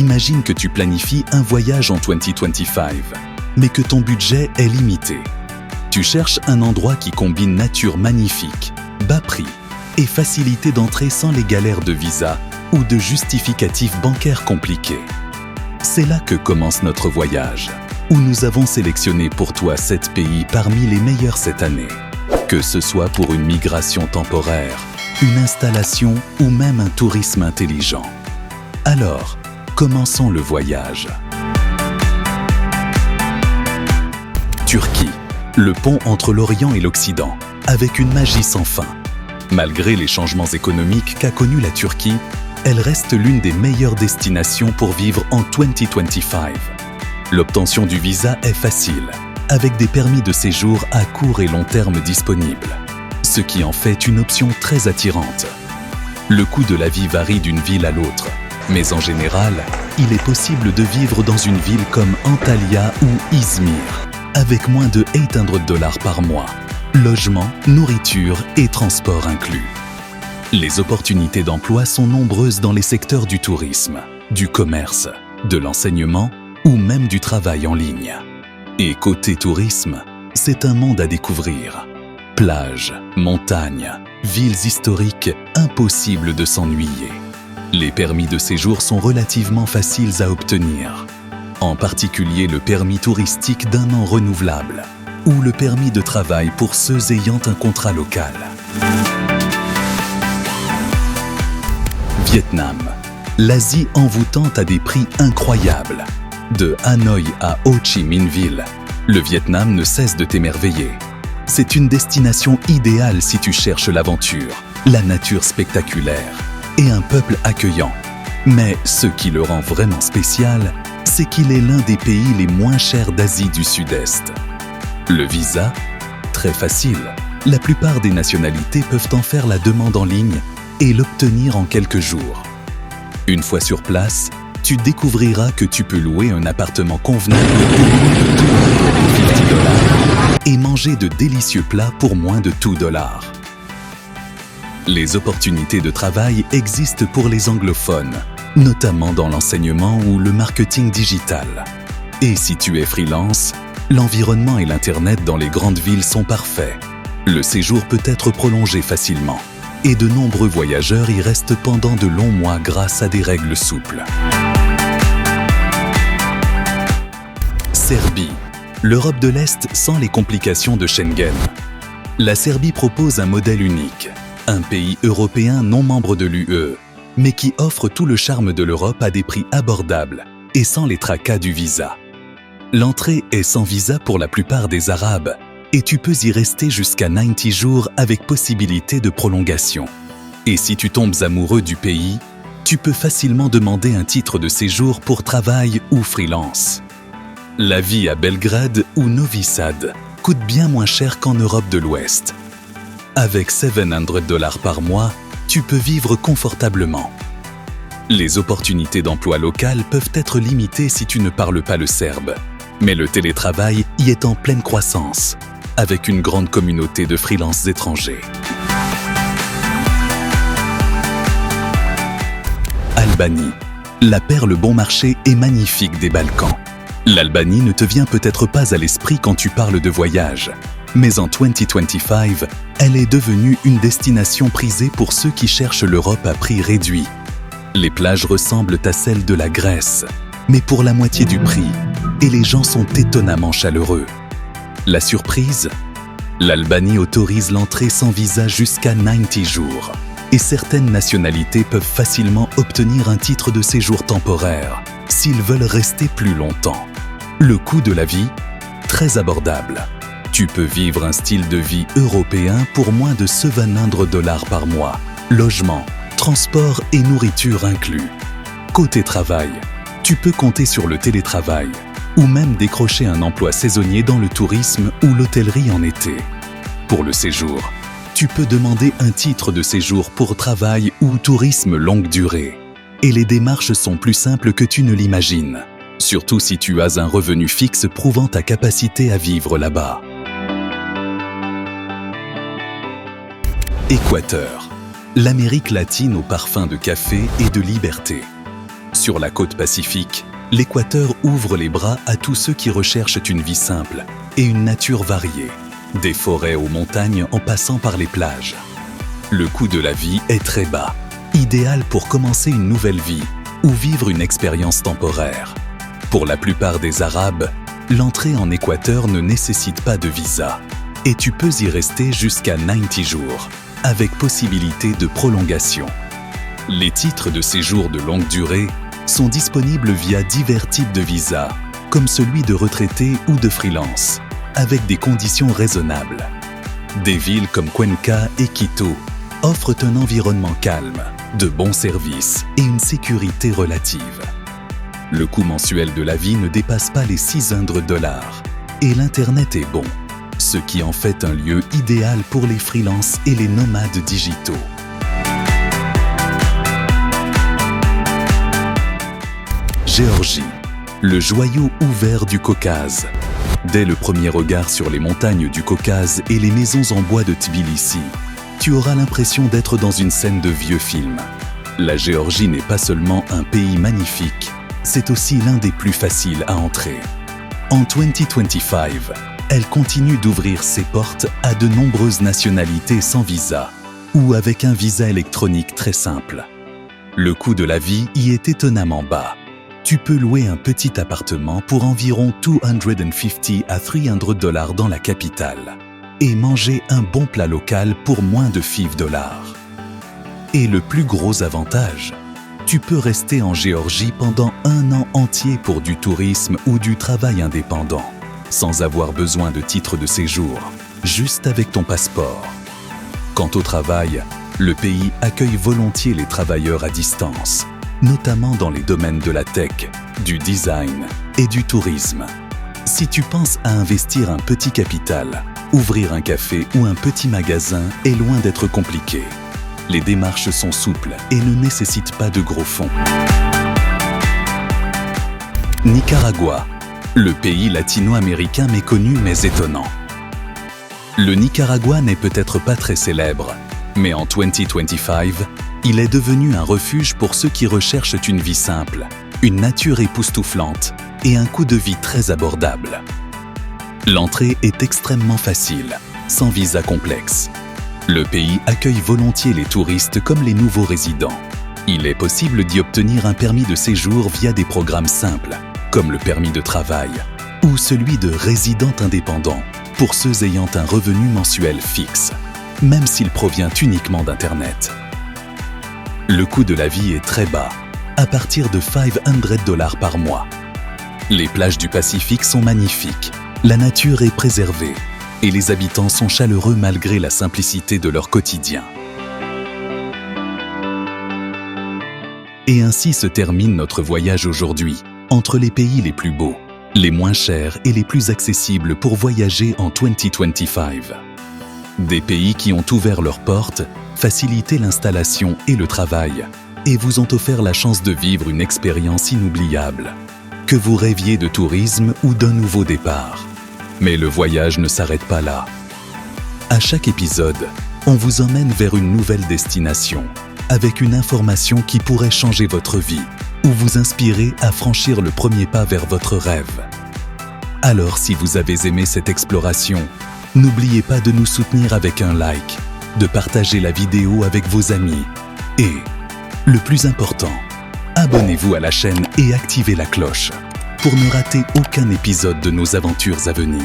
Imagine que tu planifies un voyage en 2025, mais que ton budget est limité. Tu cherches un endroit qui combine nature magnifique, bas prix et facilité d'entrée sans les galères de visa ou de justificatifs bancaires compliqués. C'est là que commence notre voyage, où nous avons sélectionné pour toi 7 pays parmi les meilleurs cette année. Que ce soit pour une migration temporaire, une installation ou même un tourisme intelligent. Alors, commençons le voyage. Turquie, le pont entre l'Orient et l'Occident, avec une magie sans fin. Malgré les changements économiques qu'a connus la Turquie, elle reste l'une des meilleures destinations pour vivre en 2025. L'obtention du visa est facile, avec des permis de séjour à court et long terme disponibles, ce qui en fait une option très attirante. Le coût de la vie varie d'une ville à l'autre, mais en général, il est possible de vivre dans une ville comme Antalya ou Izmir, avec moins de $800 par mois, logement, nourriture et transport inclus. Les opportunités d'emploi sont nombreuses dans les secteurs du tourisme, du commerce, de l'enseignement ou même du travail en ligne. Et côté tourisme, c'est un monde à découvrir. Plages, montagnes, villes historiques, impossible de s'ennuyer. Les permis de séjour sont relativement faciles à obtenir, en particulier le permis touristique d'1 an renouvelable ou le permis de travail pour ceux ayant un contrat local. Vietnam. L'Asie envoûtante à des prix incroyables. De Hanoï à Ho Chi Minh Ville, le Vietnam ne cesse de t'émerveiller. C'est une destination idéale si tu cherches l'aventure, la nature spectaculaire et un peuple accueillant. Mais ce qui le rend vraiment spécial, c'est qu'il est l'un des pays les moins chers d'Asie du Sud-Est. Le visa, très facile. La plupart des nationalités peuvent en faire la demande en ligne et l'obtenir en quelques jours. Une fois sur place, tu découvriras que tu peux louer un appartement convenable pour moins de $250 et manger de délicieux plats pour moins de $2. Les opportunités de travail existent pour les anglophones, notamment dans l'enseignement ou le marketing digital. Et si tu es freelance, l'environnement et l'Internet dans les grandes villes sont parfaits. Le séjour peut être prolongé facilement. Et de nombreux voyageurs y restent pendant de longs mois grâce à des règles souples. Serbie, l'Europe de l'Est sans les complications de Schengen. La Serbie propose un modèle unique, un pays européen non membre de l'UE, mais qui offre tout le charme de l'Europe à des prix abordables et sans les tracas du visa. L'entrée est sans visa pour la plupart des Arabes, et tu peux y rester jusqu'à 90 jours avec possibilité de prolongation. Et si tu tombes amoureux du pays, tu peux facilement demander un titre de séjour pour travail ou freelance. La vie à Belgrade ou Novi Sad coûte bien moins cher qu'en Europe de l'Ouest. Avec $700 par mois, tu peux vivre confortablement. Les opportunités d'emploi local peuvent être limitées si tu ne parles pas le serbe, mais le télétravail y est en pleine croissance, avec une grande communauté de freelances étrangers. Albanie, la perle bon marché et magnifique des Balkans. L'Albanie ne te vient peut-être pas à l'esprit quand tu parles de voyage, mais en 2025, elle est devenue une destination prisée pour ceux qui cherchent l'Europe à prix réduit. Les plages ressemblent à celles de la Grèce, mais pour la moitié du prix, et les gens sont étonnamment chaleureux. La surprise ? L'Albanie autorise l'entrée sans visa jusqu'à 90 jours et certaines nationalités peuvent facilement obtenir un titre de séjour temporaire s'ils veulent rester plus longtemps. Le coût de la vie ? Très abordable. Tu peux vivre un style de vie européen pour moins de $700 par mois, logement, transport et nourriture inclus. Côté travail, tu peux compter sur le télétravail ou même décrocher un emploi saisonnier dans le tourisme ou l'hôtellerie en été. Pour le séjour, tu peux demander un titre de séjour pour travail ou tourisme longue durée. Et les démarches sont plus simples que tu ne l'imagines, surtout si tu as un revenu fixe prouvant ta capacité à vivre là-bas. Équateur, l'Amérique latine au parfum de café et de liberté. Sur la côte pacifique, l'Équateur ouvre les bras à tous ceux qui recherchent une vie simple et une nature variée, des forêts aux montagnes en passant par les plages. Le coût de la vie est très bas, idéal pour commencer une nouvelle vie ou vivre une expérience temporaire. Pour la plupart des Arabes, l'entrée en Équateur ne nécessite pas de visa et tu peux y rester jusqu'à 90 jours, avec possibilité de prolongation. Les titres de séjour de longue durée sont disponibles via divers types de visas, comme celui de retraité ou de freelance, avec des conditions raisonnables. Des villes comme Cuenca et Quito offrent un environnement calme, de bons services et une sécurité relative. Le coût mensuel de la vie ne dépasse pas les $600 et l'Internet est bon, ce qui en fait un lieu idéal pour les freelances et les nomades digitaux. Géorgie, le joyau ouvert du Caucase. Dès le premier regard sur les montagnes du Caucase et les maisons en bois de Tbilissi, tu auras l'impression d'être dans une scène de vieux film. La Géorgie n'est pas seulement un pays magnifique, c'est aussi l'un des plus faciles à entrer. En 2025, elle continue d'ouvrir ses portes à de nombreuses nationalités sans visa ou avec un visa électronique très simple. Le coût de la vie y est étonnamment bas. Tu peux louer un petit appartement pour environ $250 à $300 dans la capitale et manger un bon plat local pour moins de $5. Et le plus gros avantage, tu peux rester en Géorgie pendant 1 an entier pour du tourisme ou du travail indépendant, sans avoir besoin de titre de séjour, juste avec ton passeport. Quant au travail, le pays accueille volontiers les travailleurs à distance, notamment dans les domaines de la tech, du design et du tourisme. Si tu penses à investir un petit capital, ouvrir un café ou un petit magasin est loin d'être compliqué. Les démarches sont souples et ne nécessitent pas de gros fonds. Nicaragua, le pays latino-américain méconnu mais étonnant. Le Nicaragua n'est peut-être pas très célèbre, mais en 2025, il est devenu un refuge pour ceux qui recherchent une vie simple, une nature époustouflante et un coût de vie très abordable. L'entrée est extrêmement facile, sans visa complexe. Le pays accueille volontiers les touristes comme les nouveaux résidents. Il est possible d'y obtenir un permis de séjour via des programmes simples, comme le permis de travail ou celui de résident indépendant pour ceux ayant un revenu mensuel fixe, même s'il provient uniquement d'Internet. Le coût de la vie est très bas, à partir de $500 par mois. Les plages du Pacifique sont magnifiques, la nature est préservée et les habitants sont chaleureux malgré la simplicité de leur quotidien. Et ainsi se termine notre voyage aujourd'hui, entre les pays les plus beaux, les moins chers et les plus accessibles pour voyager en 2025. Des pays qui ont ouvert leurs portes, facilité l'installation et le travail, et vous ont offert la chance de vivre une expérience inoubliable. Que vous rêviez de tourisme ou d'un nouveau départ. Mais le voyage ne s'arrête pas là. À chaque épisode, on vous emmène vers une nouvelle destination, avec une information qui pourrait changer votre vie ou vous inspirer à franchir le premier pas vers votre rêve. Alors si vous avez aimé cette exploration, n'oubliez pas de nous soutenir avec un like, de partager la vidéo avec vos amis et, le plus important, abonnez-vous à la chaîne et activez la cloche pour ne rater aucun épisode de nos aventures à venir.